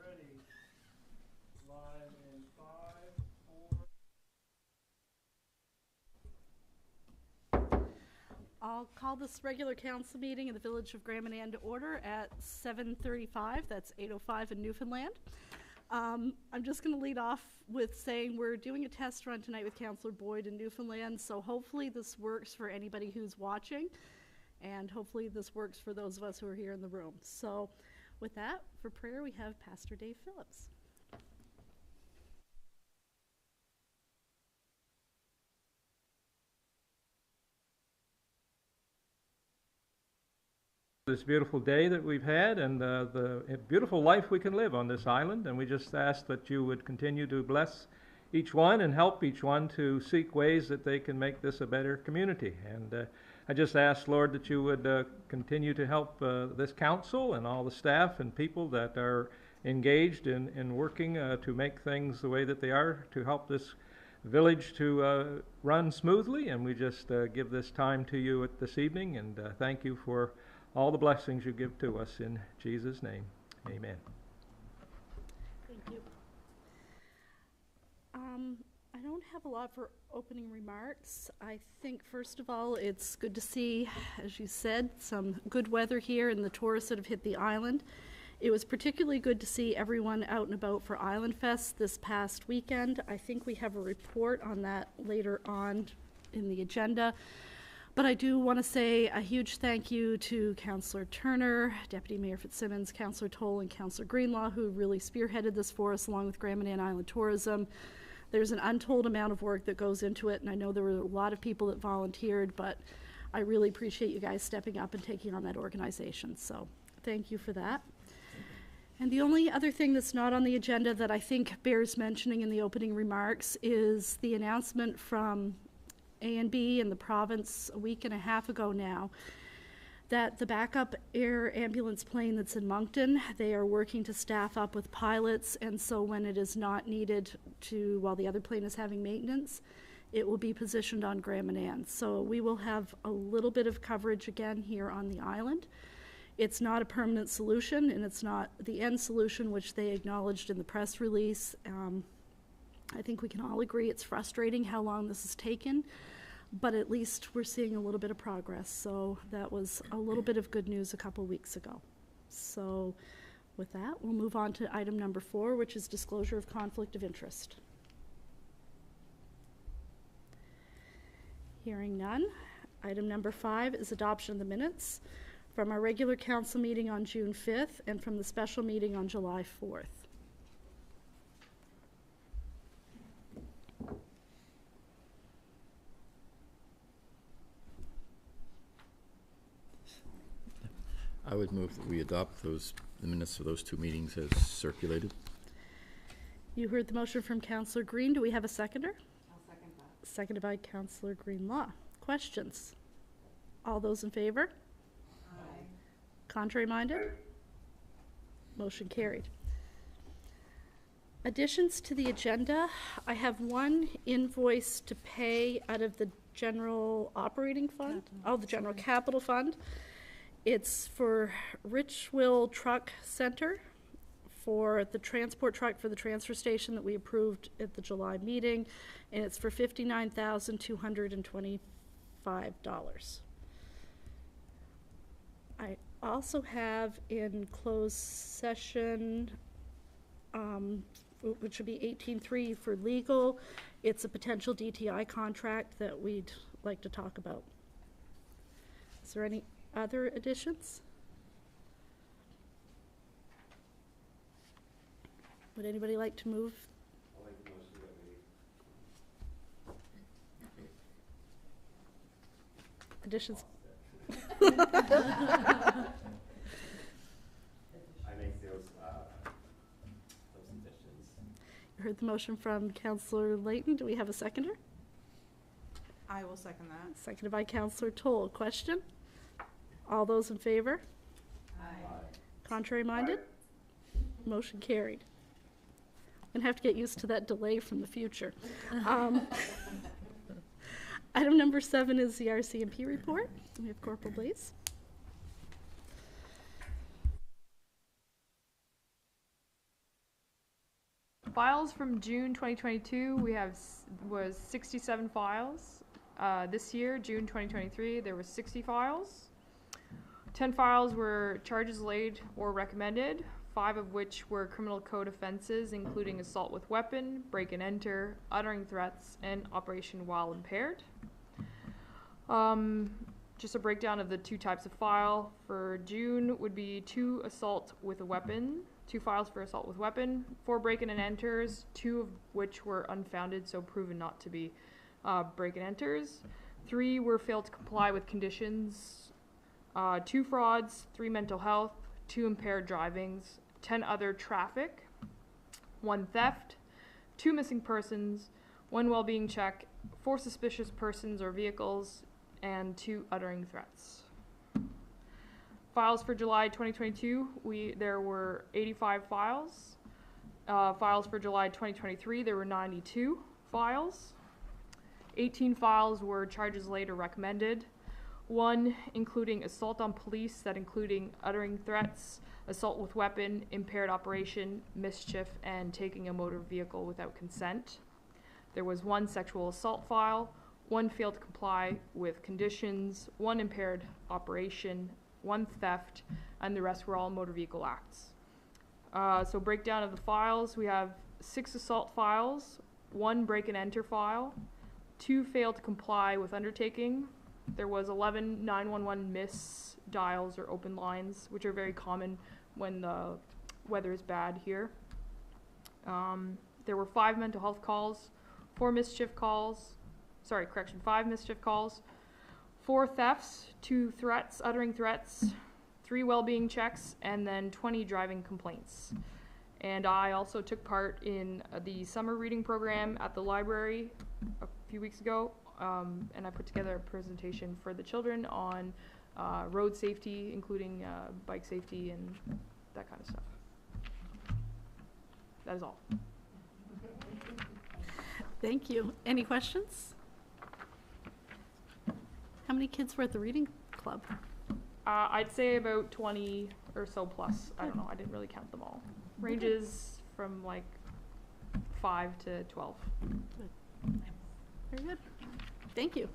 ready. Live in 5, 4. I'll call this regular council meeting in the Village of Grand Manan to order at 7:35. That's 8:05 in Newfoundland. I'm just going to lead off with saying we're doing a test run tonight with Councillor Boyd in Newfoundland, so hopefully this works for anybody who's watching, and hopefully this works for those of us who are here in the room. So with that, for prayer, we have Pastor Dave Phillips. This beautiful day that we've had and the beautiful life we can live on this island, and we just ask that you would continue to bless each one and help each one to seek ways that they can make this a better community. And I just ask, Lord, that you would continue to help this council and all the staff and people that are engaged in working to make things the way that they are, to help this village to run smoothly. And we just give this time to you this evening, and thank you for all the blessings you give to us in Jesus' name. Amen. Thank you. I don't have a lot for opening remarks. I think, first of all, it's good to see, as you said, some good weather here and the tourists that have hit the island. It was particularly good to see everyone out and about for Island Fest this past weekend. I think we have a report on that later on in the agenda. But I do want to say a huge thank you to Councillor Turner, Deputy Mayor Fitzsimmons, Councillor Toll, and Councillor Greenlaw, who really spearheaded this for us, along with Grand Manan Island Tourism. There's an untold amount of work that goes into it, and I know there were a lot of people that volunteered, but I really appreciate you guys stepping up and taking on that organization. So thank you for that. And the only other thing that's not on the agenda that I think bears mentioning in the opening remarks is the announcement from A&B in the province a week and a half ago now that the backup air ambulance plane that's in Moncton, they are working to staff up with pilots, and so when it is not needed while the other plane is having maintenance, it will be positioned on Grand Manan. So we will have a little bit of coverage again here on the island. It's not a permanent solution, and it's not the end solution, which they acknowledged in the press release. I think we can all agree it's frustrating how long this has taken, but at least we're seeing a little bit of progress. So that was a little bit of good news a couple weeks ago. So with that, we'll move on to item number 4, which is disclosure of conflict of interest. Hearing none. Item number 5 is adoption of the minutes from our regular council meeting on June 5th and from the special meeting on July 4th. I would move that we adopt the minutes of those 2 meetings as circulated. You heard the motion from Councillor Green. Do we have a seconder? I'll second that. Seconded by Councillor Greenlaw. Questions? All those in favor? Aye. Contrary minded? Motion carried. Additions to the agenda. I have one invoice to pay out of the general operating fund. The general capital fund. It's for Richwill Truck Center for the transport truck for the transfer station that we approved at the July meeting, and it's for $59,225. I also have in closed session, which would be 18.3 for legal. It's a potential DTI contract that we'd like to talk about. Is there any other additions? Would anybody like to move? I'll make the motion that we Additions? I make those additions. You heard the motion from Councillor Layton. Do we have a seconder? I will second that. Seconded by Councillor Toll. Question? All those in favor? Aye. Contrary minded? Motion carried. I'm going to have to get used to that delay from the future. Item number 7 is the RCMP report. We have Corporal Blaze. Files from June 2022, we have was 67 files. This year, June 2023, there was 60 files. 10 files were charges laid or recommended, 5 of which were criminal code offenses, including assault with weapon, break and enter, uttering threats, and operation while impaired. Just a breakdown of the 2 types of file. For June would be 2 assault with a weapon, 2 files for assault with weapon, 4 break-in and enters, 2 of which were unfounded, so proven not to be break-in enters. 3 were failed to comply with conditions, 2 frauds, 3 mental health, 2 impaired drivings, 10 other traffic, 1 theft, 2 missing persons, 1 well-being check, 4 suspicious persons or vehicles, and 2 uttering threats. Files for July 2022, there were 85 files. Files for July 2023, there were 92 files. 18 files were charges laid or recommended. 1 including assault on police, that including uttering threats, assault with weapon, impaired operation, mischief, and taking a motor vehicle without consent. There was 1 sexual assault file, 1 failed to comply with conditions, 1 impaired operation, 1 theft, and the rest were all motor vehicle acts. So breakdown of the files, we have 6 assault files, 1 break and enter file, 2 failed to comply with undertaking. There was 11 911 miss dials or open lines, which are very common when the weather is bad here. There were 5 mental health calls, 5 mischief calls, 4 thefts, 2 threats, uttering threats, 3 well-being checks, and then 20 driving complaints. And I also took part in the summer reading program at the library a few weeks ago, and I put together a presentation for the children on road safety, including bike safety and that kind of stuff. That is all. Thank you. Any questions? How many kids were at the reading club? I'd say about 20 or so plus. I don't know. I didn't really count them all. Ranges from like 5 to 12. Very good. Thank you.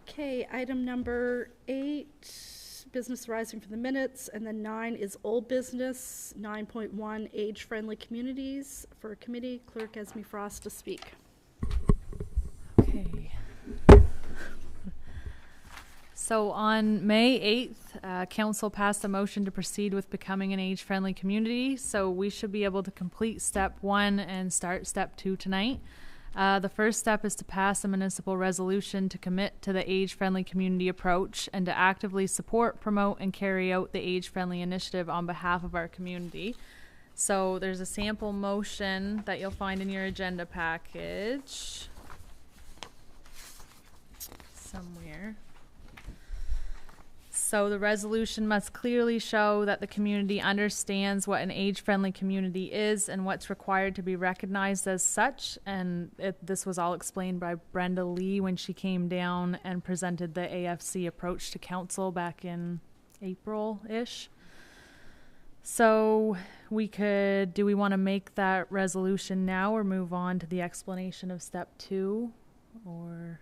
Okay, item number 8, business arising from the minutes, and then 9 is old business. 9.1, age-friendly communities. For a committee, Clerk Esme Frost to speak. Okay. So on May 8th, Council passed a motion to proceed with becoming an age-friendly community. So we should be able to complete step 1 and start step 2 tonight. The first step is to pass a municipal resolution to commit to the age-friendly community approach and to actively support, promote, and carry out the age-friendly initiative on behalf of our community. So there's a sample motion that you'll find in your agenda package somewhere. So the resolution must clearly show that the community understands what an age-friendly community is and what's required to be recognized as such. And this was all explained by Brenda Lee when she came down and presented the AFC approach to council back in April-ish. So do we want to make that resolution now or move on to the explanation of step 2? Or...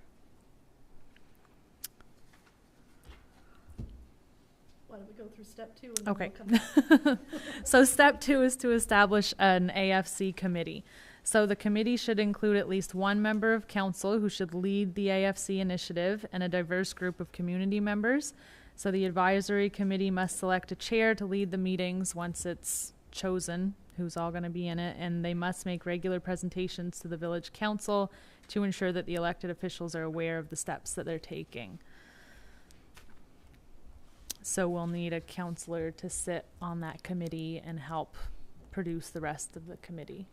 Why don't we go through step 2? And Okay. then we'll come back. So step 2 is to establish an AFC committee. So the committee should include at least 1 member of council who should lead the AFC initiative and a diverse group of community members. So the advisory committee must select a chair to lead the meetings once it's chosen who's all going to be in it, and they must make regular presentations to the village council to ensure that the elected officials are aware of the steps that they're taking. So we'll need a counselor to sit on that committee and help produce the rest of the committee.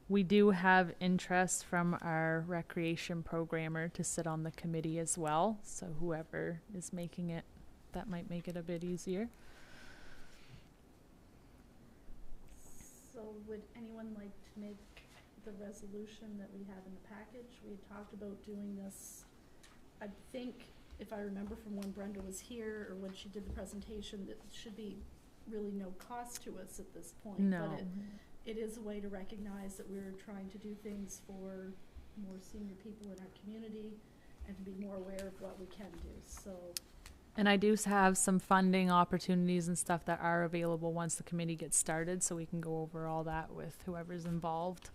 We do have interest from our recreation programmer to sit on the committee as well. So whoever is making it, that might make it a bit easier. So would anyone like to make the resolution that we have in the package? We had talked about doing this, I think, if I remember from when Brenda was here or when she did the presentation, that it should be really no cost to us at this point. No. But it is a way to recognize that we're trying to do things for more senior people in our community and to be more aware of what we can do, so. And I do have some funding opportunities and stuff that are available once the committee gets started, so we can go over all that with whoever's involved.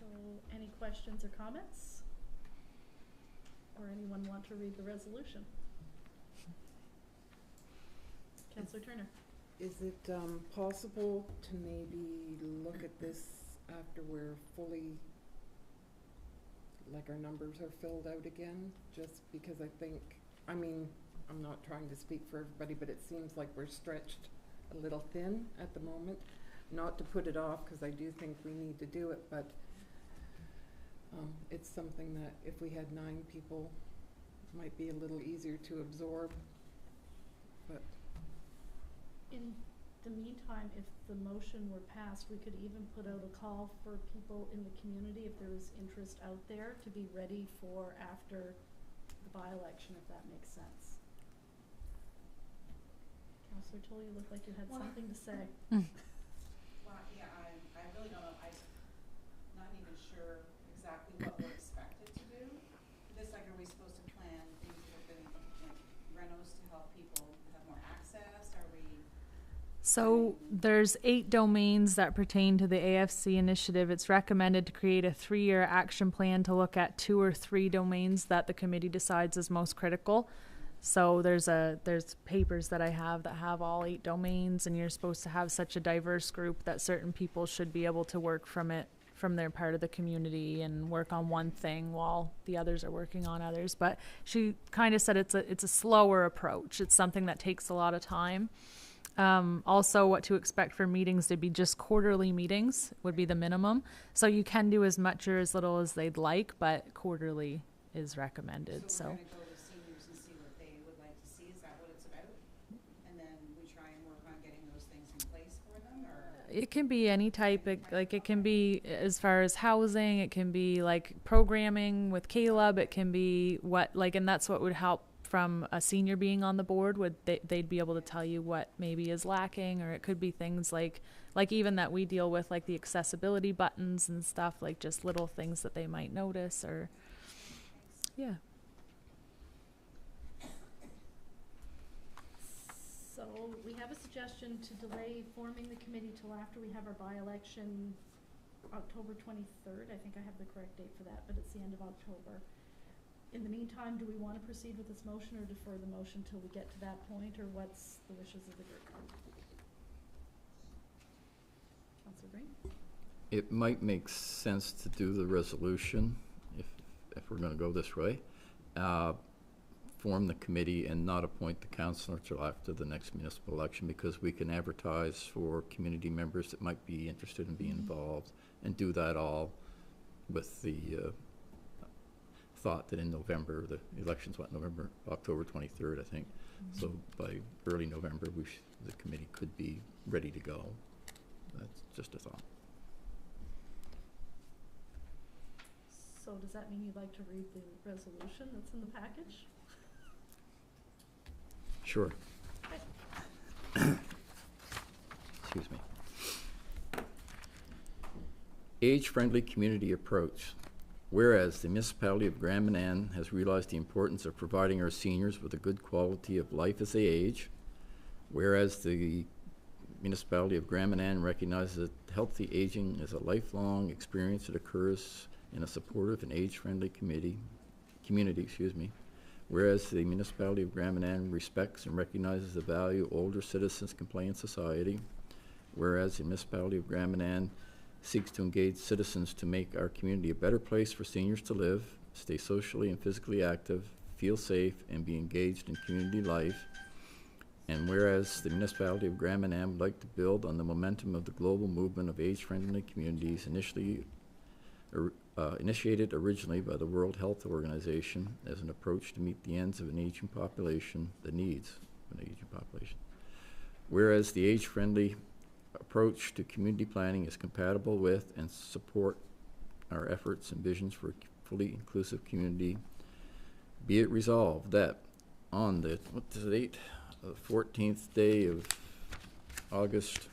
So, any questions or comments? Or anyone want to read the resolution? Councillor Turner. Is it possible to maybe look at this after we're fully, like our numbers are filled out again? Just because I think, I mean, I'm not trying to speak for everybody, but it seems like we're stretched a little thin at the moment. Not to put it off, because I do think we need to do it, but it's something that if we had 9 people, might be a little easier to absorb. But In the meantime, if the motion were passed, we could even put out a call for people in the community, if there was interest out there, to be ready for after the by-election, if that makes sense. Councillor Toll, you look like you had something to say. Well, yeah, I really don't know, I'm not even sure exactly what we're expected to do. This, like, are we supposed to plan things that have been, like, renos to help people have more access, are we? So there's 8 domains that pertain to the AFC initiative. It's recommended to create a 3-year action plan to look at 2 or 3 domains that the committee decides is most critical. So there's papers that I have that have all 8 domains, and you're supposed to have such a diverse group that certain people should be able to work from their part of the community and work on one thing while the others are working on others. But she kind of said it's a slower approach. It's something that takes a lot of time. Also, what to expect for meetings to be just quarterly meetings would be the minimum. So you can do as much or as little as they'd like, but quarterly is recommended. So we're gonna go to seniors and see what they would like to see, is that what it's about? And then we try and work on getting those things in place for them, or? It can be any type, it can be as far as housing, it can be like programming with Caleb, it can be and that's what would help from a senior being on the board, they'd be able to tell you what maybe is lacking, or it could be things like even that we deal with, like the accessibility buttons and stuff, like just little things that they might notice, or yeah. So we have a suggestion to delay forming the committee till after we have our by-election, October 23rd. I think I have the correct date for that, but it's the end of October. In the meantime, do we want to proceed with this motion or defer the motion till we get to that point, or what's the wishes of the group? Councillor Green? It might make sense to do the resolution, if we're gonna go this way, form the committee and not appoint the councillor until after the next municipal election, because we can advertise for community members that might be interested in being involved, and do that all with the thought that in November, the election's October 23rd, I think. So by early November, the committee could be ready to go. That's just a thought. So does that mean you'd like to read the resolution that's in the package? Sure. Excuse me. Age-friendly community approach. Whereas the municipality of Grand Manan has realized the importance of providing our seniors with a good quality of life as they age. Whereas the municipality of Grand Manan recognizes that healthy aging is a lifelong experience that occurs in a supportive and age-friendly community. Whereas the municipality of Grand Manan respects and recognizes the value older citizens can play in society. Whereas the municipality of Grand Manan seeks to engage citizens to make our community a better place for seniors to live, stay socially and physically active, feel safe, and be engaged in community life. And whereas the municipality of Grand Manan would like to build on the momentum of the global movement of age-friendly communities initiated originally by the World Health Organization as an approach to meet the ends of an aging population, the needs of an aging population. Whereas the age-friendly approach to community planning is compatible with and support our efforts and visions for a fully inclusive community, be it resolved that on the, what's the date? The 14th day of August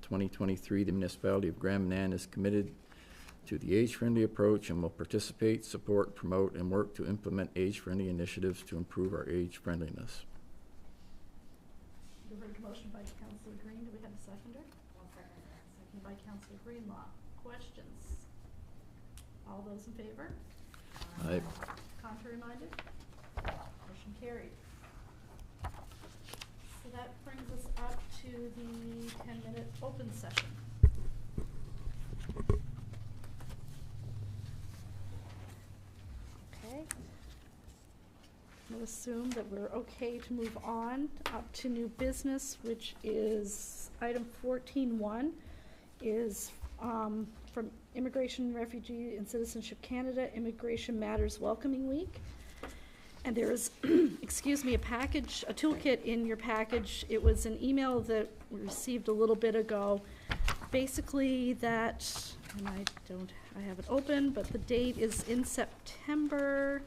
2023, the municipality of Grand Manan is committed to the age-friendly approach and will participate, support, promote, and work to implement age-friendly initiatives to improve our age-friendliness. You heard a motion by Councillor Green. Do we have a seconder? One second. Seconded by Councillor Greenlaw. Questions? All those in favor? Aye. Contrary minded? Motion carried. So that brings us up to the 10-minute open session. Okay. We'll assume that we're okay to move on up to new business, which is item 14.1, is from Immigration, Refugee, and Citizenship Canada, Immigration Matters Welcoming Week. And there is, excuse me, a package, a toolkit in your package. It was an email that we received a little bit ago. Basically that, and I have it open, but the date is in September.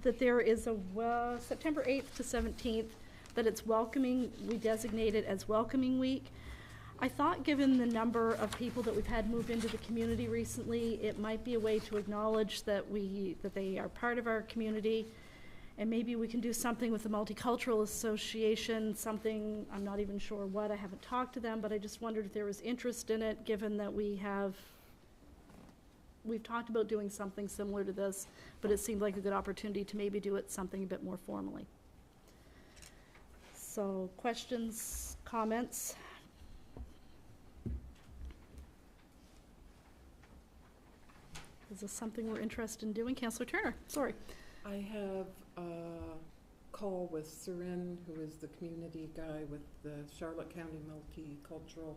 That there is a, September 8th to 17th, that it's welcoming, we designate it as Welcoming Week. I thought given the number of people that we've had move into the community recently, it might be a way to acknowledge that they are part of our community. And maybe we can do something with the Multicultural Association, something, I'm not even sure what, I haven't talked to them, but I just wondered if there was interest in it, given that we've talked about doing something similar to this, but it seemed like a good opportunity to maybe do it something a bit more formally. So, questions, comments? Is this something we're interested in doing? Councillor Turner, sorry. I have a call with Surin, who is the community guy with the Charlotte County Multicultural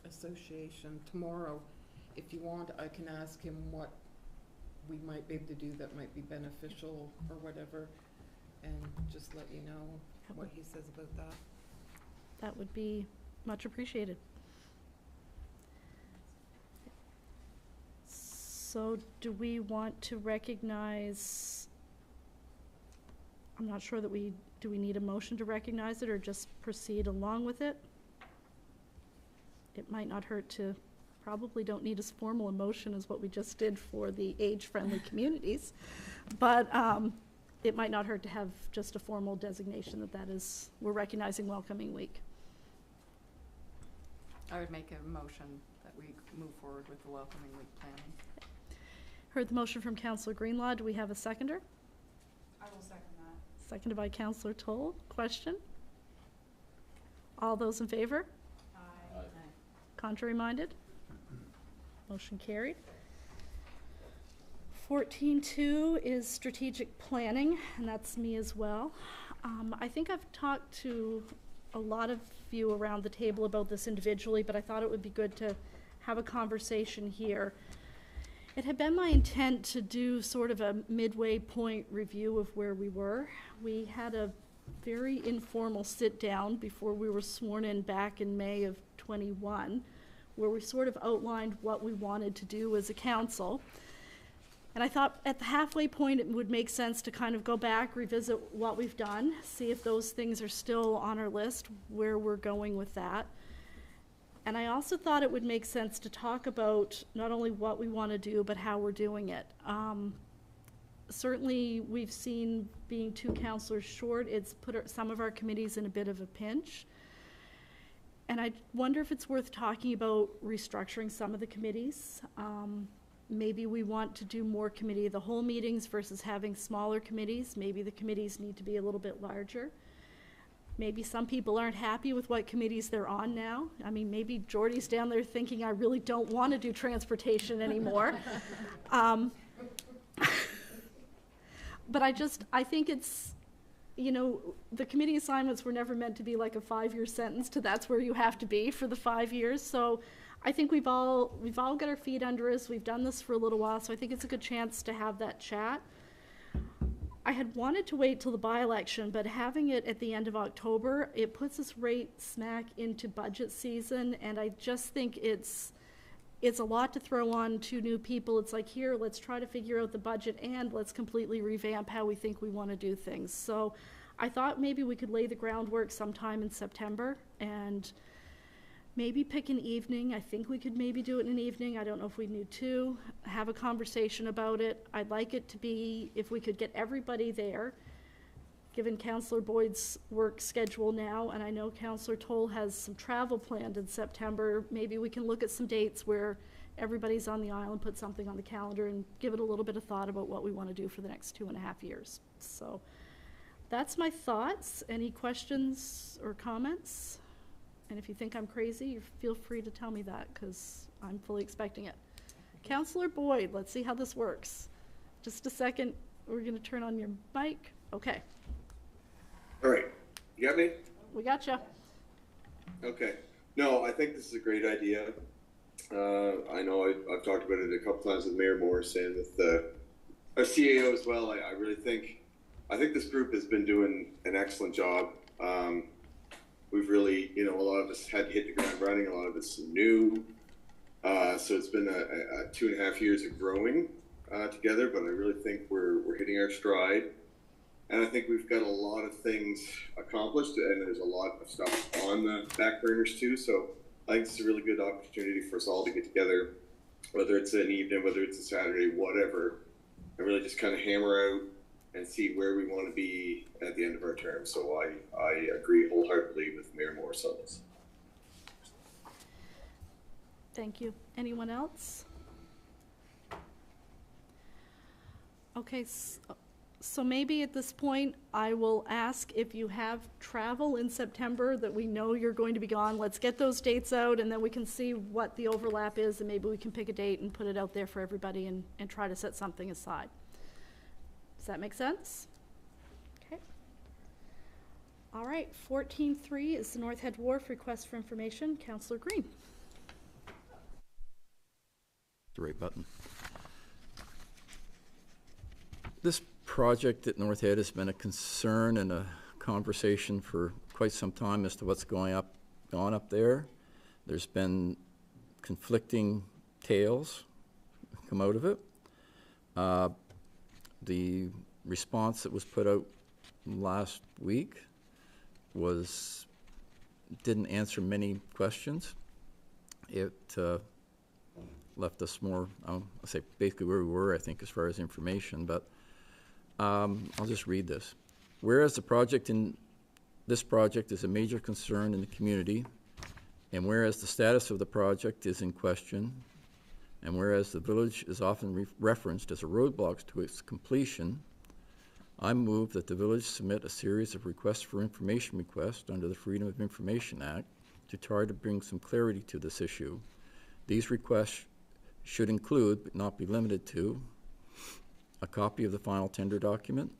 Association tomorrow. If you want, I can ask him what we might be able to do that might be beneficial or whatever, and just let you know what he says about that. That would be much appreciated. So do we want to recognize, I'm not sure that do we need a motion to recognize it or just proceed along with it? It might not hurt to, probably don't need as formal a motion as what we just did for the age-friendly communities, but it might not hurt to have just a formal designation that is, we're recognizing Welcoming Week. I would make a motion that we move forward with the Welcoming Week planning. Heard the motion from Councillor Greenlaw. Do we have a seconder? I will second that. Seconded by Councillor Toll. Question? All those in favor? Aye. Contrary minded? Motion carried. 14.2 is strategic planning, and that's me as well. I think I've talked to a lot of you around the table about this individually, but I thought it would be good to have a conversation here. It had been my intent to do sort of a midway point review of where we were. We had a very informal sit down before we were sworn in back in May of 21, where we sort of outlined what we wanted to do as a council. And I thought at the halfway point it would make sense to kind of go back, revisit what we've done, see if those things are still on our list, where we're going with that. And I also thought it would make sense to talk about not only what we want to do, but how we're doing it. Certainly, we've seen being 2 councillors short, it's put some of our committees in a bit of a pinch. And I wonder if it's worth talking about restructuring some of the committees. Maybe we want to do more committee of the whole meetings versus having smaller committees. Maybe the committees need to be a little bit larger. Maybe some people aren't happy with what committees they're on now. I mean, maybe Jordy's down there thinking, I really don't want to do transportation anymore. But I think it's, the committee assignments were never meant to be like a 5-year sentence to that's where you have to be for the 5 years. So I think we've all got our feet under us. We've done this for a little while, so I think it's a good chance to have that chat. I had wanted to wait till the by-election, but having it at the end of October, it puts us right smack into budget season, and I just think it's it's a lot to throw on 2 new people. It's like, here, let's try to figure out the budget and let's completely revamp how we think we want to do things. So I thought maybe we could lay the groundwork sometime in September and maybe pick an evening. I think we could maybe do it in an evening. I don't know if we need to have a conversation about it. I'd like it to be, if we could get everybody there, given Councillor Boyd's work schedule now, and I know Councillor Toll has some travel planned in September, maybe we can look at some dates where everybody's on the island, put something on the calendar, and give it a little bit of thought about what we want to do for the next 2.5 years. So that's my thoughts. Any questions or comments? And if you think I'm crazy, you feel free to tell me that, because I'm fully expecting it. Councillor Boyd, let's see how this works. Just a second. We're going to turn on your mic. Okay. All right. You got me? We got you. Okay. No, I think this is a great idea. I know I've talked about it a couple times with Mayor Morris and with our CAO as well. I really think this group has been doing an excellent job. We've really, a lot of us had to hit the ground running. A lot of it's new. So it's been a 2.5 years of growing together, but I really think we're hitting our stride. And I think we've got a lot of things accomplished, and there's a lot of stuff on the back burners too. So I think it's a really good opportunity for us all to get together, whether it's an evening, whether it's a Saturday, whatever, and really just kind of hammer out and see where we want to be at the end of our term. So I agree wholeheartedly with Mayor Morris on this. Thank you. Anyone else? Okay, so maybe at this point, I will ask if you have travel in September that we know you're going to be gone. Let's get those dates out, and then we can see what the overlap is, and maybe we can pick a date and put it out there for everybody and try to set something aside. Does that make sense? Okay. All right, 14.3 is the North Head Wharf request for information. Councillor Green. The right button. This project at North Head has been a concern and a conversation for quite some time as to what's on up there. There's been conflicting tales come out of it. The response that was put out last week didn't answer many questions. It left us more, I'll say basically where we were, I think, as far as information, but I'll just read this. Whereas this project is a major concern in the community, and whereas the status of the project is in question, and whereas the village is often referenced as a roadblock to its completion, I move that the village submit a series of requests for information requests under the Freedom of Information Act to try to bring some clarity to this issue. These requests should include, but not be limited to, a copy of the final tender document,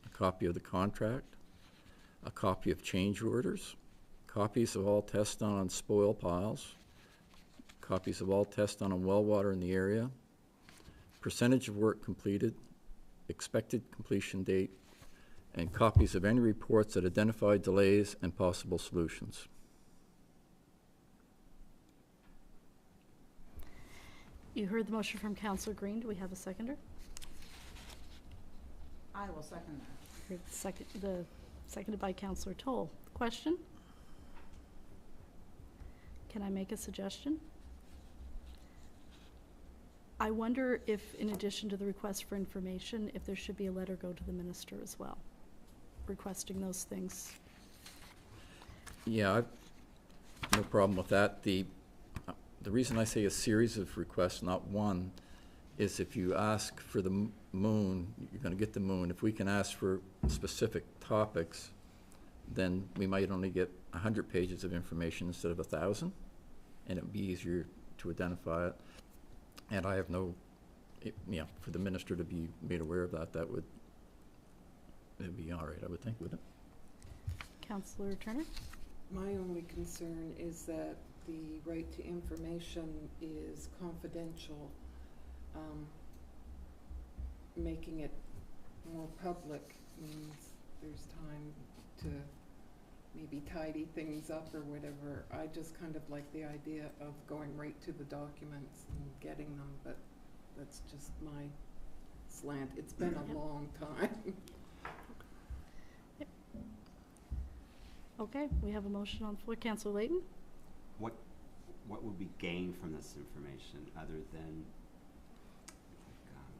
a copy of the contract, a copy of change orders, copies of all tests done on spoil piles, copies of all tests done on well water in the area, percentage of work completed, expected completion date, and copies of any reports that identify delays and possible solutions. You heard the motion from Councillor Green. Do we have a seconder? I will second that. Seconded by Councillor Toll. Question? Can I make a suggestion? I wonder if, in addition to the request for information, if there should be a letter go to the minister as well, requesting those things. Yeah, I've no problem with that. The reason I say a series of requests, not one, is if you ask for the moon, you're going to get the moon. If we can ask for specific topics, then we might only get 100 pages of information instead of 1,000, and it would be easier to identify it. And I have for the minister to be made aware of that, it'd be all right, I would think, wouldn't it? Councillor Turner? My only concern is that the right to information is confidential. Making it more public means there's time to maybe tidy things up or whatever. I just kind of like the idea of going right to the documents and getting them, but that's just my slant. It's been a long time. Okay, we have a motion on the floor. Councillor Layton? What would be gained from this information other than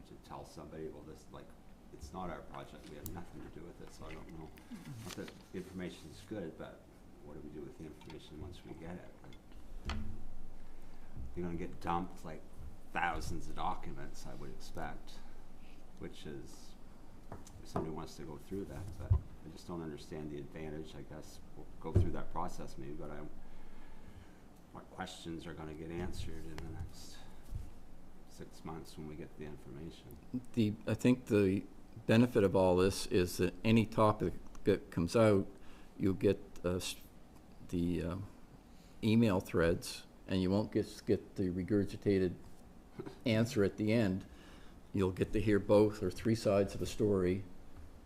to tell somebody, well, this, like, it's not our project, we have nothing to do with it, so I don't know. Not that the information is good, but what do we do with the information once we get it? Like, you're gonna get dumped like thousands of documents, I would expect, which is, if somebody wants to go through that, but I just don't understand the advantage. I guess we'll go through that process maybe, but what questions are gonna get answered in the next 6 months when we get the information? I think the benefit of all this is that any topic that comes out, you'll get the email threads, and you won't get the regurgitated answer at the end. You'll get to hear both or three sides of a story,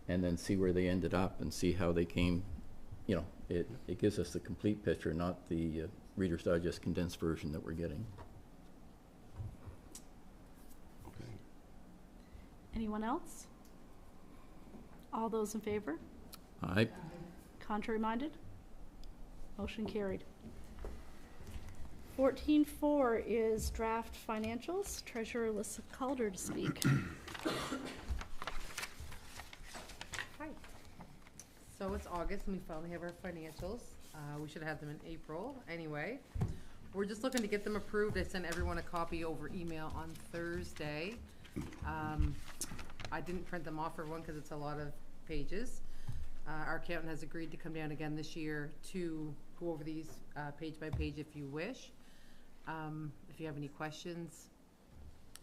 and then see where they ended up and see how they came. You know, it gives us the complete picture, not the Reader's Digest condensed version that we're getting. Okay. Anyone else? All those in favor? Aye. Contrary minded? Motion carried. 14.4 is draft financials. Treasurer Alyssa Calder to speak. Hi. So it's August and we finally have our financials. We should have them in April anyway. We're just looking to get them approved. I sent everyone a copy over email on Thursday. I didn't print them off for everyone because it's a lot of pages. Our accountant has agreed to come down again this year to go over these page by page if you wish. If you have any questions,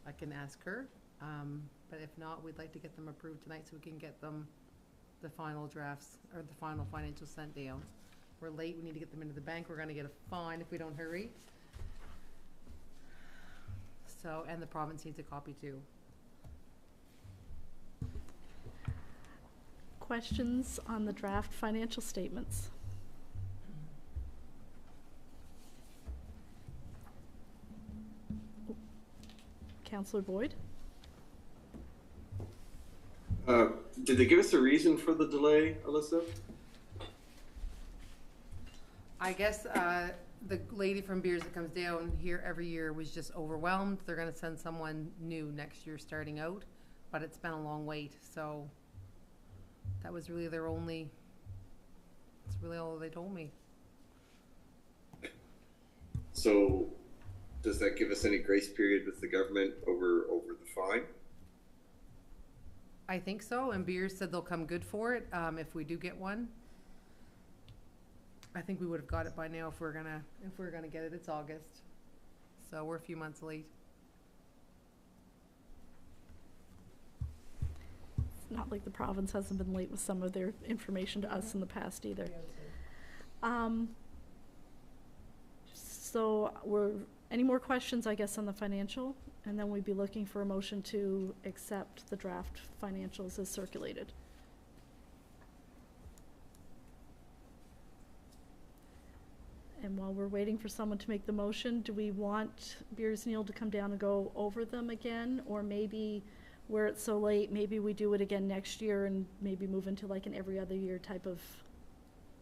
I can ask her. But if not, we'd like to get them approved tonight so we can get them the final drafts or the final financials sent down. We're late, we need to get them into the bank. We're gonna get a fine if we don't hurry. So, and the province needs a copy too. Questions on the draft financial statements? Councillor Boyd? Did they give us a reason for the delay, Alyssa? I guess the lady from Beers that comes down here every year was just overwhelmed. They're gonna send someone new next year starting out, but it's been a long wait, so that was really their only, that's really all they told me. So, does that give us any grace period with the government over the fine? I think so, and Beers said they'll come good for it if we do get one. I think we would have got it by now if we're gonna get it. It's August, so we're a few months late. It's not like the province hasn't been late with some of their information to us in the past either. So any more questions, I guess, on the financial? And then we'd be looking for a motion to accept the draft financials as circulated. And while we're waiting for someone to make the motion, do we want Beers Neal to come down and go over them again? Or maybe where it's so late, maybe we do it again next year and maybe move into like an every other year type of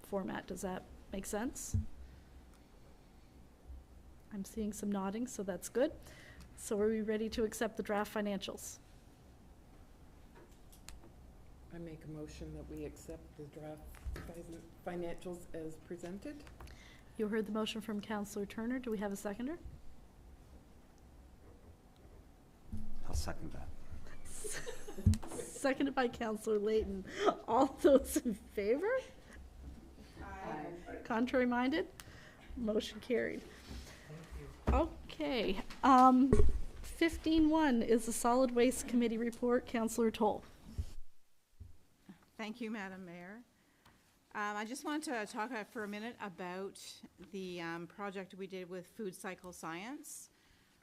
format. Does that make sense? I'm seeing some nodding, so that's good. So are we ready to accept the draft financials? I make a motion that we accept the draft financials as presented. You heard the motion from Councillor Turner. Do we have a seconder? I'll second that. Seconded by Councillor Layton. All those in favor? Aye. Contrary minded? Motion carried. Okay. 15.1 is the Solid Waste Committee report. Councillor Toll. Thank you, Madam Mayor. I just wanted to talk for a minute about the project we did with Food Cycle Science.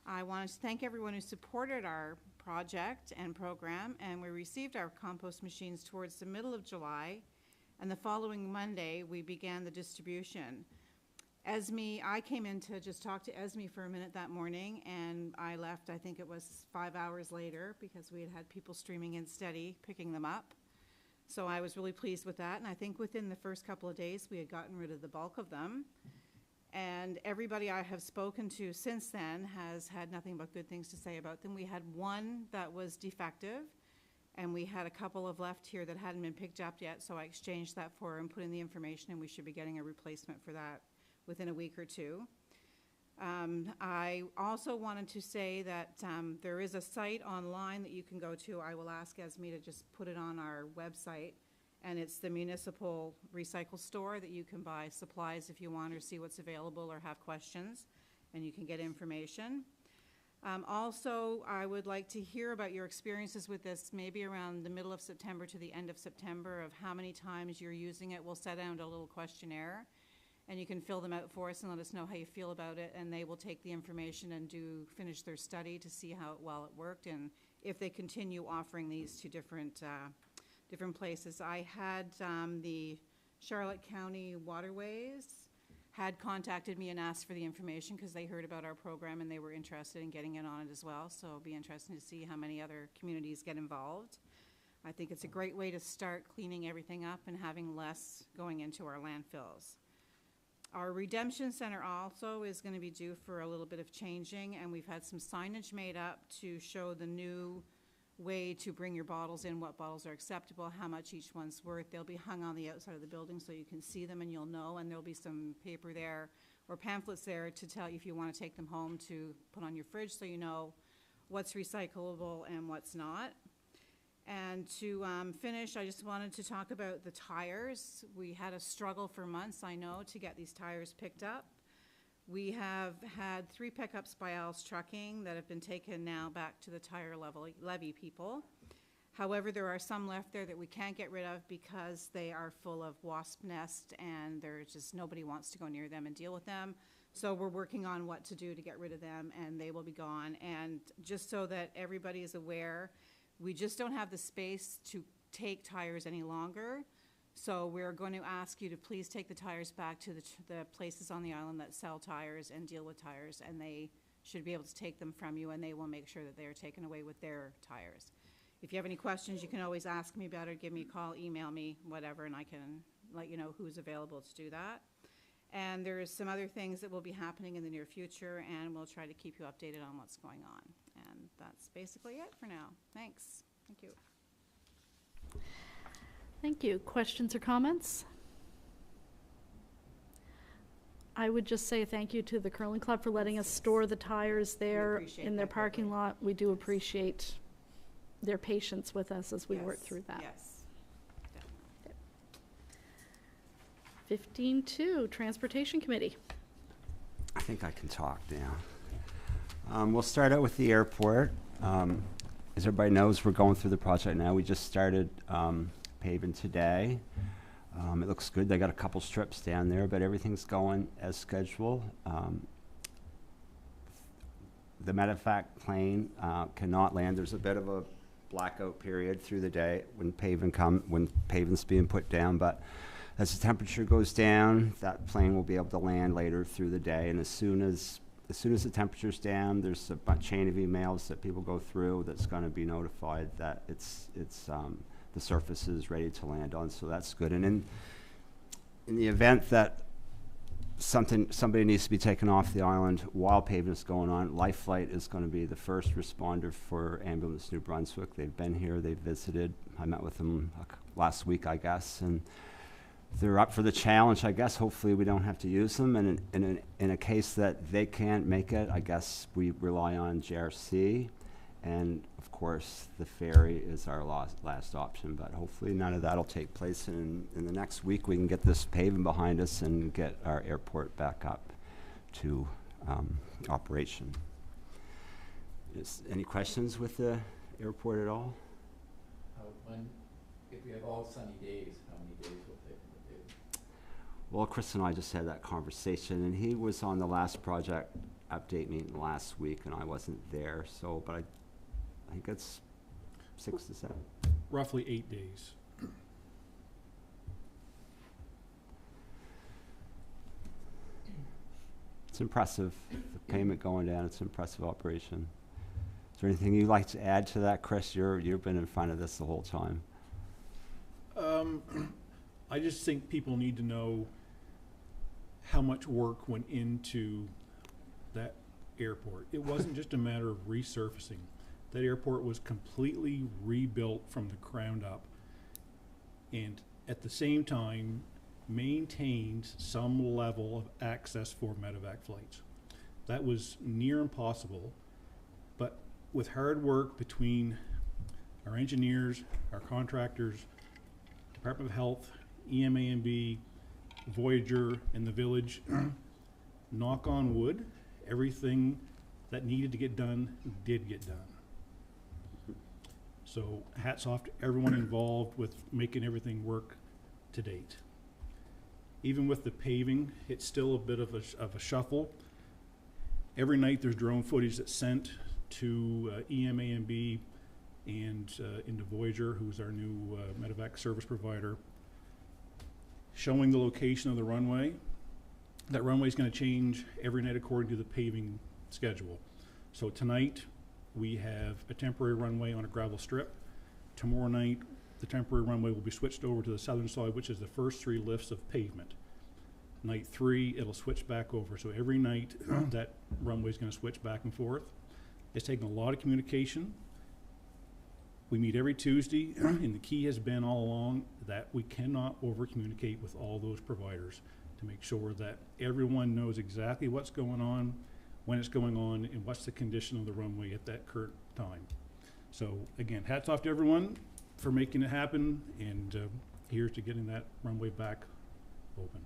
I wanted to thank everyone who supported our project and program, and we received our compost machines towards the middle of July, and the following Monday, we began the distribution. Esme, I came in to just talk to Esme for a minute that morning, and I left, I think it was 5 hours later, because we had had people streaming in steady, picking them up. So I was really pleased with that, and I think within the first couple of days, we had gotten rid of the bulk of them. And everybody I have spoken to since then has had nothing but good things to say about them. We had one that was defective, and we had a couple of left here that hadn't been picked up yet, so I exchanged that for her and put in the information, and we should be getting a replacement for that within a week or two. I also wanted to say that there is a site online that you can go to. I will ask Esme to just put it on our website, and it's the municipal recycle store that you can buy supplies if you want or see what's available or have questions, and you can get information. Also, I would like to hear about your experiences with this, maybe around the middle of September to the end of September, of how many times you're using it. We'll set out a little questionnaire, and you can fill them out for us and let us know how you feel about it, and they will take the information and finish their study to see how well it worked, and if they continue offering these to different places. I had the Charlotte County Waterways had contacted me and asked for the information because they heard about our program and they were interested in getting in on it as well, so it'll be interesting to see how many other communities get involved. I think it's a great way to start cleaning everything up and having less going into our landfills. Our redemption center also is going to be due for a little bit of changing, and we've had some signage made up to show the new way to bring your bottles in, what bottles are acceptable, how much each one's worth. They'll be hung on the outside of the building so you can see them and you'll know, and there'll be some paper there or pamphlets there to tell you if you want to take them home to put on your fridge so you know what's recyclable and what's not. And to finish, I just wanted to talk about the tires. We had a struggle for months, I know, to get these tires picked up. We have had 3 pickups by Al's Trucking that have been taken now back to the tire levy people. However, there are some left there that we can't get rid of because they are full of wasp nests and there's just nobody wants to go near them and deal with them. So we're working on what to do to get rid of them, and they will be gone. And just so that everybody is aware, we just don't have the space to take tires any longer. So we're going to ask you to please take the tires back to the places on the island that sell tires and deal with tires, and they should be able to take them from you, and they will make sure that they are taken away with their tires. If you have any questions, you can always ask me about it, give me a call, email me, whatever, and I can let you know who's available to do that. And there's some other things that will be happening in the near future, and we'll try to keep you updated on what's going on. And that's basically it for now. Thanks. Thank you. Thank you. Questions or comments? I would just say thank you to the Curling Club for letting us store the tires there in their parking lot. We do appreciate their patience with us as we work through that. Yes. 15-2, Transportation Committee. I think I can talk now. We'll start out with the airport. As everybody knows, we're going through the project now. We just started paving today. It looks good. They got a couple strips down there, but everything's going as scheduled. The medevac plane cannot land. There's a bit of a blackout period through the day when paving's being put down, but as the temperature goes down, that plane will be able to land later through the day. And as soon as the temperature's down, there's a chain of emails that people go through that's going to be notified that the surface is ready to land on. So that's good. And in the event that somebody needs to be taken off the island while paving is going on, Life Flight is going to be the first responder for Ambulance New Brunswick. They've been here, they've visited. I met with them last week, I guess, and they're up for the challenge, I guess. Hopefully we don't have to use them. And in a case that they can't make it, I guess we rely on JRC. And of course, the ferry is our last option. But hopefully none of that will take place. And in the next week, we can get this paving behind us and get our airport back up to operation. Any questions with the airport at all? If we have all sunny days, how many days will it take? Well, Chris and I just had that conversation, and he was on the last project update meeting last week, and I wasn't there. So, but I think it's 6 to 7. Roughly 8 days. it's impressive. The payment going down, it's an impressive operation. Is there anything you'd like to add to that, Chris? You've been in front of this the whole time. I just think people need to know how much work went into that airport. It wasn't just a matter of resurfacing. That airport was completely rebuilt from the ground up, and at the same time maintained some level of access for medevac flights. That was near impossible, but with hard work between our engineers, our contractors, Department of Health, EMA&B, Voyager, and the village, knock on wood, everything that needed to get done did get done. So hats off to everyone involved with making everything work to date. Even with the paving, it's still a bit of a shuffle. Every night there's drone footage that's sent to EMA&B and into Voyager, who's our new medevac service provider, showing the location of the runway. That runway is going to change every night according to the paving schedule. So tonight we have a temporary runway on a gravel strip. Tomorrow night the temporary runway will be switched over to the southern side, which is the first 3 lifts of pavement. Night 3 it'll switch back over. So every night that runway is going to switch back and forth. It's taken a lot of communication. We meet every Tuesday, and the key has been all along that we cannot over-communicate with all those providers to make sure that everyone knows exactly what's going on, when it's going on, and what's the condition of the runway at that current time. So again, hats off to everyone for making it happen, and here's to getting that runway back open.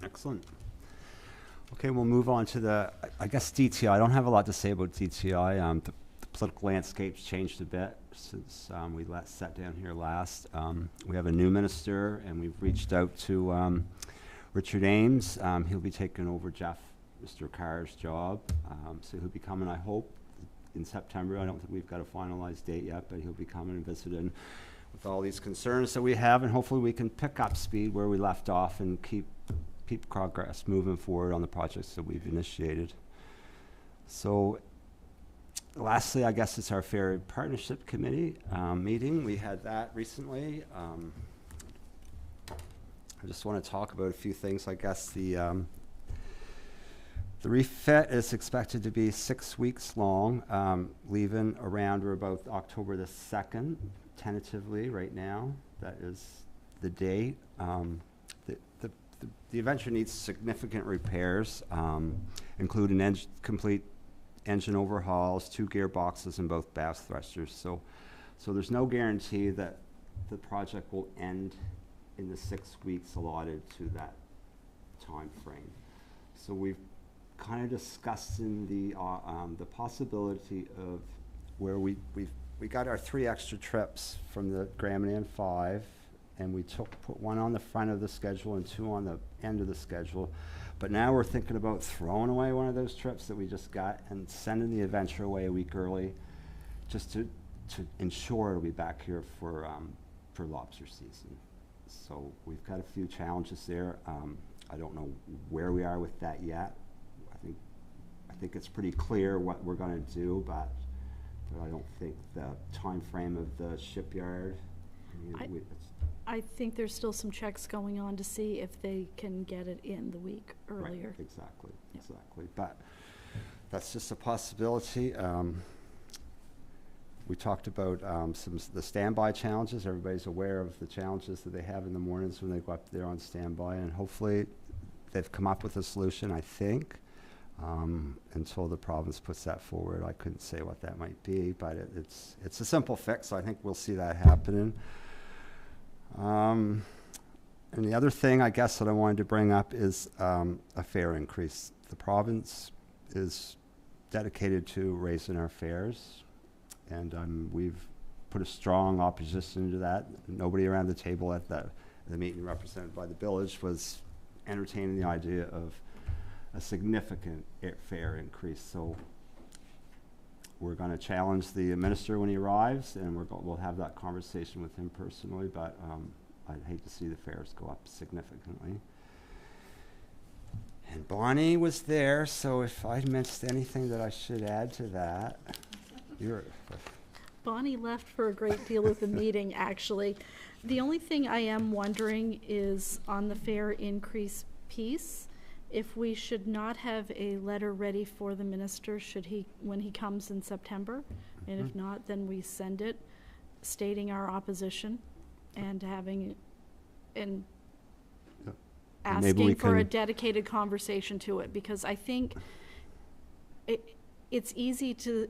Excellent. Okay, we'll move on to the, I guess, DTI. I don't have a lot to say about DTI. The political landscape's changed a bit since we sat down here last. We have a new minister, and we've reached out to Richard Ames. He'll be taking over Mr. Carr's job. So he'll be coming, I hope, in September. I don't think we've got a finalized date yet, but he'll be coming and visiting with all these concerns that we have, and hopefully we can pick up speed where we left off and keep progress moving forward on the projects that we've initiated. So lastly, I guess it's our Fair Partnership Committee meeting. We had that recently. I just want to talk about a few things. I guess the refit is expected to be 6 weeks long, leaving around or about October the 2nd, tentatively right now. That is the date. The adventure needs significant repairs, including complete engine overhauls, 2 gearboxes, and both bow thrusters. So there's no guarantee that the project will end in the 6 weeks allotted to that time frame. So we've kind of discussed in the possibility of where we got our 3 extra trips from the Grand Manan 5, and we put 1 on the front of the schedule and 2 on the end of the schedule. But now we're thinking about throwing away one of those trips that we just got and sending the adventure away a week early, just to ensure it'll be back here for lobster season. So we've got a few challenges there. I don't know where we are with that yet. I think it's pretty clear what we're going to do, but I don't think the time frame of the shipyard. I think there's still some checks going on to see if they can get it in the week earlier. Right, exactly, yep. Exactly. But that's just a possibility. We talked about the standby challenges. Everybody's aware of the challenges that they have in the mornings when they go up there on standby, and hopefully they've come up with a solution, I think. Until the province puts that forward, I couldn't say what that might be, but it's a simple fix, so I think we'll see that happening. And the other thing, I guess, that I wanted to bring up is a fare increase. The province is dedicated to raising our fares, and we've put a strong opposition to that. Nobody around the table at the meeting represented by the village was entertaining the idea of a significant fare increase. So we're going to challenge the minister when he arrives, and we'll have that conversation with him personally, but I'd hate to see the fares go up significantly. And Bonnie was there, so if I missed anything that I should add to that, you're, Bonnie left for a great deal of the meeting, actually. The only thing I am wondering is on the fare increase piece, if we should not have a letter ready for the minister when he comes in September, and if not, then we send it stating our opposition and Maybe we asking for a can- dedicated conversation to it, because I think it's easy to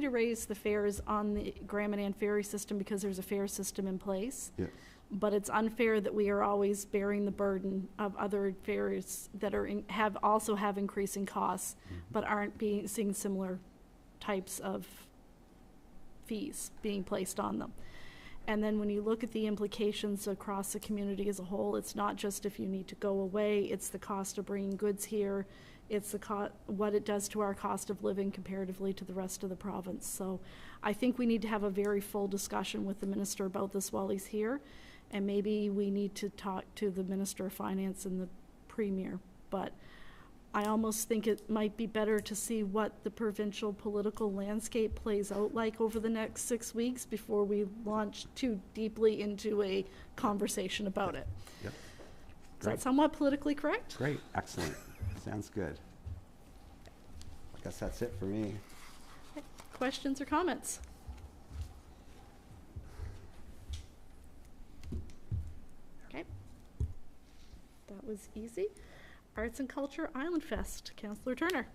raise the fares on the Grand Manan ferry system because there's a fare system in place. yeah. But it's unfair that we are always bearing the burden of other fares that also have increasing costs, but aren't seeing similar types of fees being placed on them. And then when you look at the implications across the community as a whole, it's not just if you need to go away, it's the cost of bringing goods here, it's what it does to our cost of living comparatively to the rest of the province. So I think we need to have a very full discussion with the minister about this while he's here, and maybe we need to talk to the Minister of Finance and the Premier. But I almost think it might be better to see what the provincial political landscape plays out like over the next 6 weeks before we launch too deeply into a conversation about it. Yep. Is that somewhat politically correct? Great, excellent. Sounds good. I guess that's it for me. Questions or comments? Okay. That was easy. Arts and Culture Island Fest, Councillor Turner.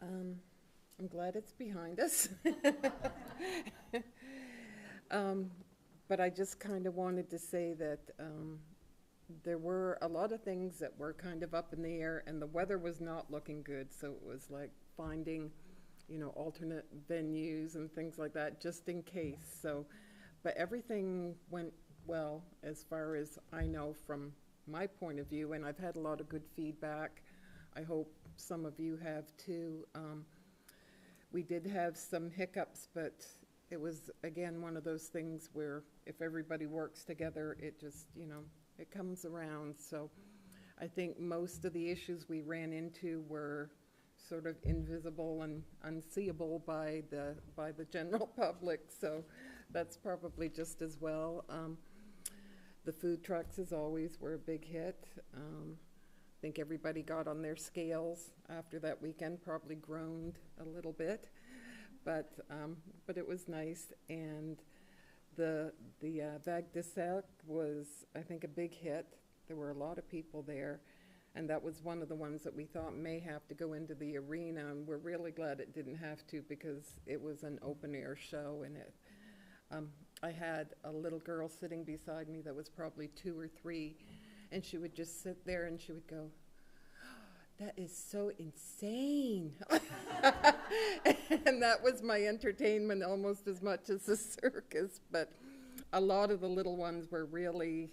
I'm glad it's behind us. But I just kind of wanted to say that there were a lot of things that were kind of up in the air, and the weather was not looking good, so it was like finding, alternate venues and things like that, just in case. So, but everything went well, as far as I know from my point of view, and I've had a lot of good feedback. I hope some of you have too. We did have some hiccups, but it was, again, one of those things where if everybody works together, it just, it comes around. So I think most of the issues we ran into were sort of invisible and unseeable by the general public. So that's probably just as well. The food trucks, as always, were a big hit. I think everybody got on their scales after that weekend, probably groaned a little bit, but it was nice. And the Vague de Cercle was, I think, a big hit. There were a lot of people there, and that was one of the ones that we thought may have to go into the arena, and we're really glad it didn't have to, because it was an open-air show, and I had a little girl sitting beside me that was probably 2 or 3, and she would just sit there and she would go, "That is so insane." And that was my entertainment almost as much as the circus. But a lot of the little ones were really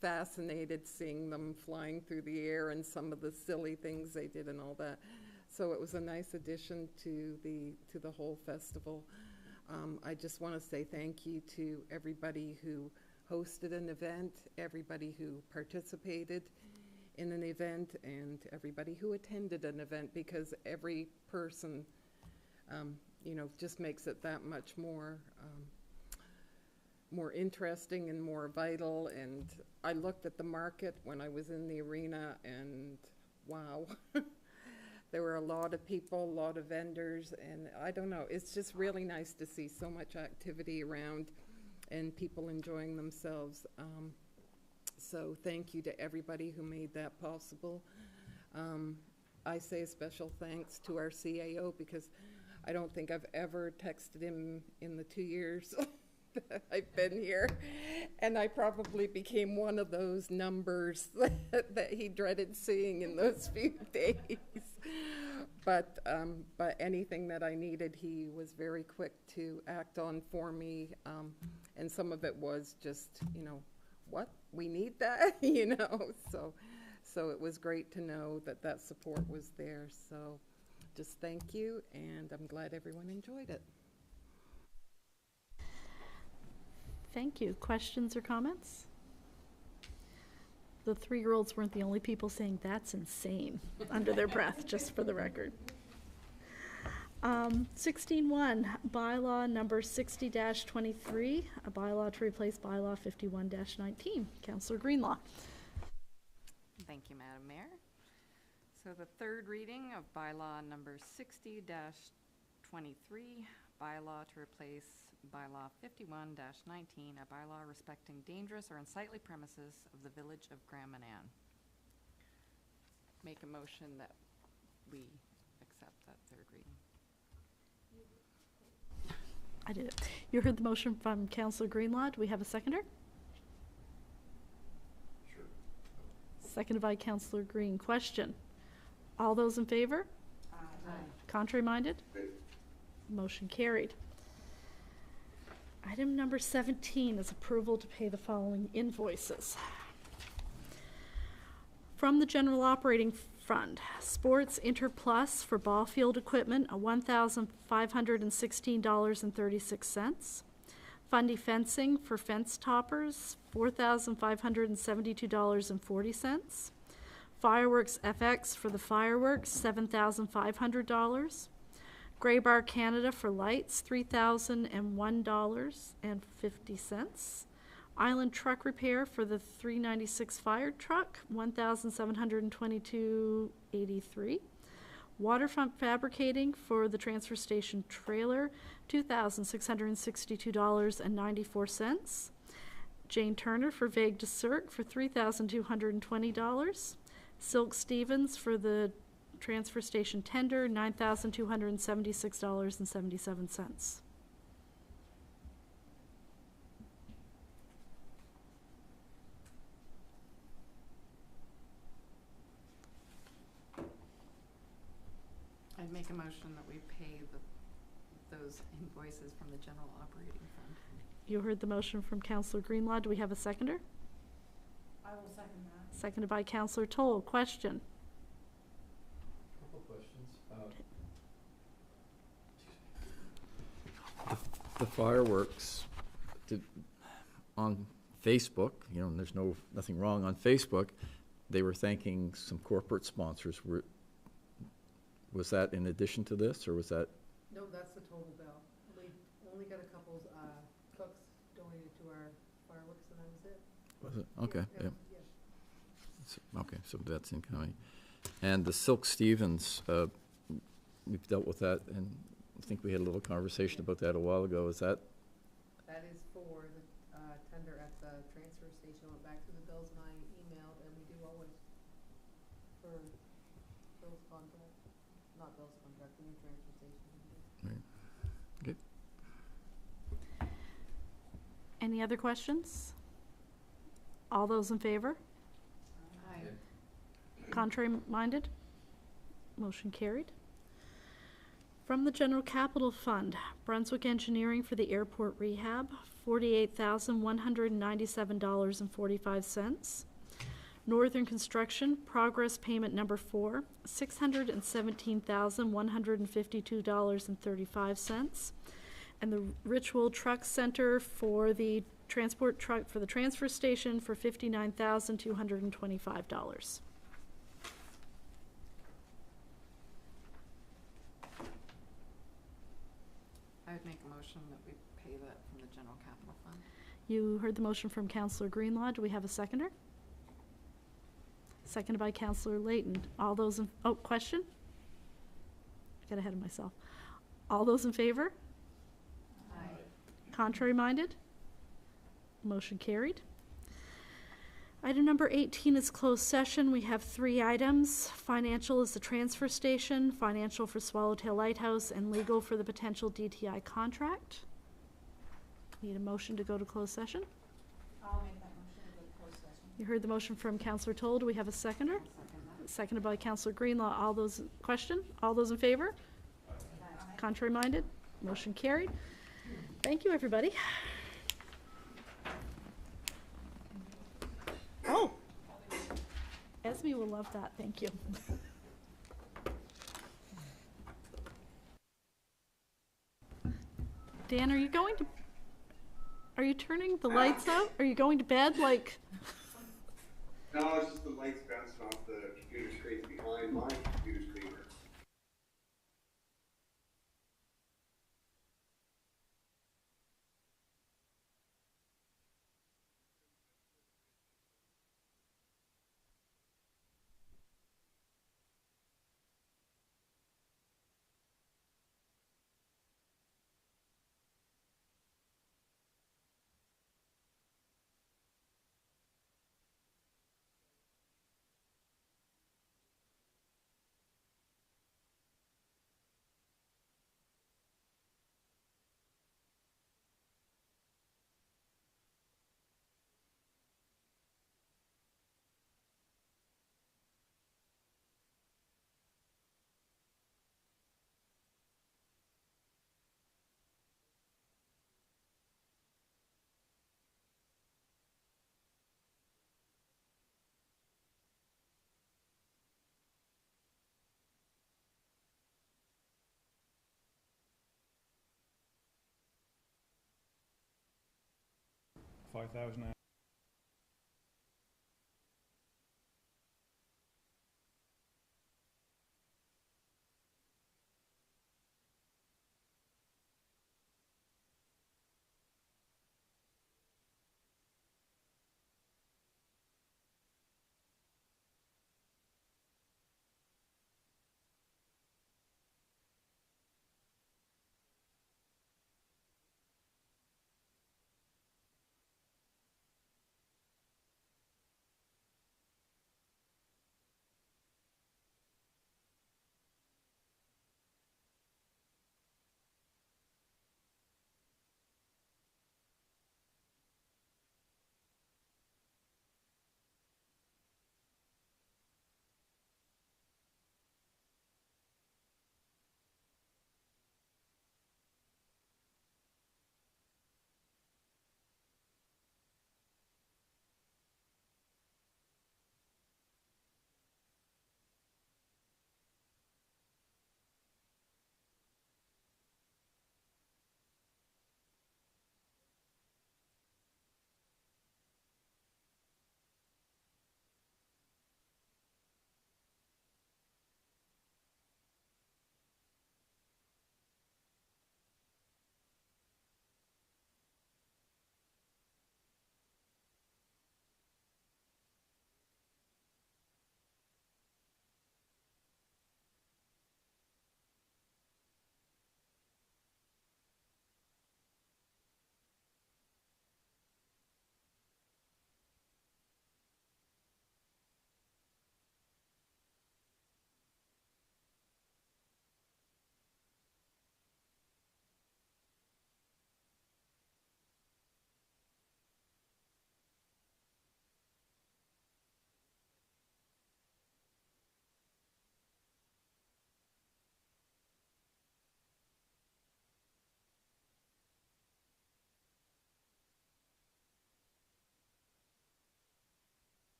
fascinated seeing them flying through the air and some of the silly things they did and all that. So it was a nice addition to the whole festival. I just want to say thank you to everybody who hosted an event, everybody who participated in an event, and everybody who attended an event, because every person, just makes it that much more interesting and more vital. And I looked at the market when I was in the arena, and wow. There were a lot of people, a lot of vendors, and I don't know, it's just really nice to see so much activity around and people enjoying themselves. So thank you to everybody who made that possible. I say a special thanks to our CAO, because I don't think I've ever texted him in the 2 years that I've been here, and I probably became one of those numbers that he dreaded seeing in those few days. But anything that I needed, he was very quick to act on for me, and some of it was just, what, we need that, so it was great to know that support was there. So just thank you, and I'm glad everyone enjoyed it. Thank you. Questions or comments? The 3-year-olds weren't the only people saying that's insane under their breath, just for the record. 16.1, bylaw number 60-23, a bylaw to replace bylaw 51-19. Councillor Greenlaw. Thank you, Madam Mayor. So the third reading of bylaw number 60-23, bylaw to replace bylaw 51-19, a bylaw respecting dangerous or unsightly premises of the village of Grand Manan. Make a motion that we accept that third reading. I did it. You heard the motion from Councillor Greenlaw. Do we have a seconder? Sure. Seconded by Councillor Green. Question. All those in favor? Aye. Contrary minded? Motion carried. Item number 17 is approval to pay the following invoices. From the General Operating Fund, Sports Interplus for ball field equipment, $1,516.36. Fundy Fencing for fence toppers, $4,572.40. Fireworks FX for the fireworks, $7,500. Gray Bar Canada for lights, $3,001.50. Island Truck Repair for the 396 fire truck, $1,722.83. Waterfront Fabricating for the transfer station trailer, $2,662.94. Jane Turner for Vague de Cirque for $3,220. Silk Stevens for the transfer station tender, $9,276.77. I'd make a motion that we pay those invoices from the general operating fund. You heard the motion from Councillor Greenlaw. Do we have a seconder? I will second that. Seconded by Councillor Toll. Question. Couple questions. The fireworks, on Facebook, you know, and there's nothing wrong on Facebook, they were thanking some corporate sponsors. Was that in addition to this, or was that? No, that's the total bill. We only got a couple, cooks donated to our fireworks, and that was it. Was it? Okay, yeah. Yeah. Okay, so that's incoming. And the Silk Stevens, we've dealt with that, and I think we had a little conversation about that a while ago. Is that? That is for the tender at the transfer station. I went back through the bills and I emailed, and we do always for Bill's contract, not Bill's contract, the new transfer station. Right. Okay. Any other questions? All those in favor? Aye. Contrary minded? Motion carried. From the General Capital Fund, Brunswick Engineering for the airport rehab, $48,197.45. Northern Construction, progress payment number 4, $617,152.35. And the Ritual Truck Center for the transport truck for the transfer station for $59,225. I would make a motion that we pay that from the general capital fund. You heard the motion from Councillor Greenlaw. Do we have a seconder? Seconded by Councillor Layton. All those in, question? Got ahead of myself. All those in favor? Aye. Contrary minded? Motion carried. Item number 18 is closed session. We have 3 items. Financial is the transfer station, financial for Swallowtail Lighthouse, and legal for the potential DTI contract. Need a motion to go to closed session? I'll make that motion to go to closed session. You heard the motion from Councillor Toll. Do we have a seconder? I'll second that. Seconded by Councillor Greenlaw. All those, question? All those in favor? Aye. Contrary minded? Motion carried. Thank you, everybody. Oh, Esme will love that. Thank you. Dan, are you turning the lights out? Are you going to bed like? No, 5,000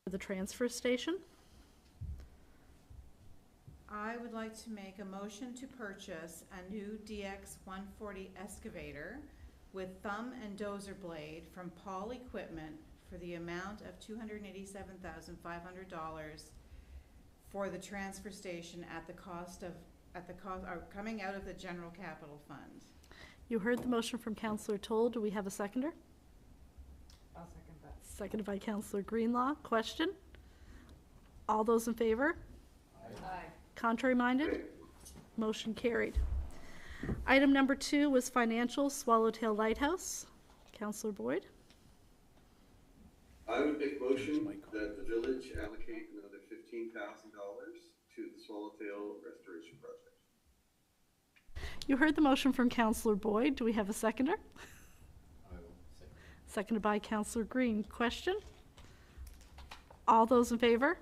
the transfer station. I would like to make a motion to purchase a new DX 140 excavator with thumb and dozer blade from Paul Equipment for the amount of $287,500 for the transfer station coming out of the general capital fund. You heard the motion from Councillor Toll. Do we have a seconder? I'll second that. Seconded by Councillor Greenlaw. Question? All those in favor? Aye. Contrary minded? Motion carried. Item number 2 was financial, Swallowtail Lighthouse. Councillor Boyd? I would make motion that the village allocate another $15,000 to the Swallowtail Restoration Project. You heard the motion from Councillor Boyd. Do we have a seconder? I will second. Seconded by Councillor Green. Question? All those in favor?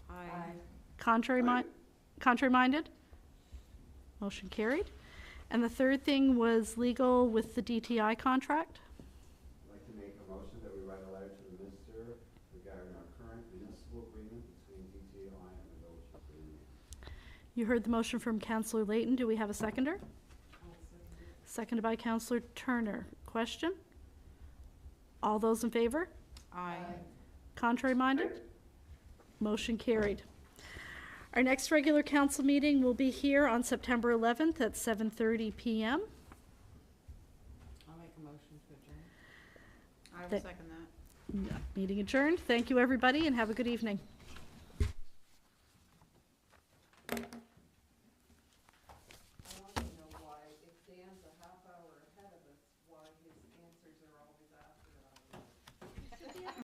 Aye. Contrary minded? Motion carried. And the third thing was legal with the DTI contract. I'd like to make a motion that we write a letter to the minister regarding our current municipal agreement between DTI and the village of Greenland. You heard the motion from Councillor Layton. Do we have a seconder? Seconded by Councillor Turner. Question? All those in favor? Aye. Contrary minded? Motion carried. Our next regular council meeting will be here on September 11th at 7:30 p.m. I'll make a motion to adjourn. I will That- second that. Meeting adjourned. Thank you, everybody, and have a good evening.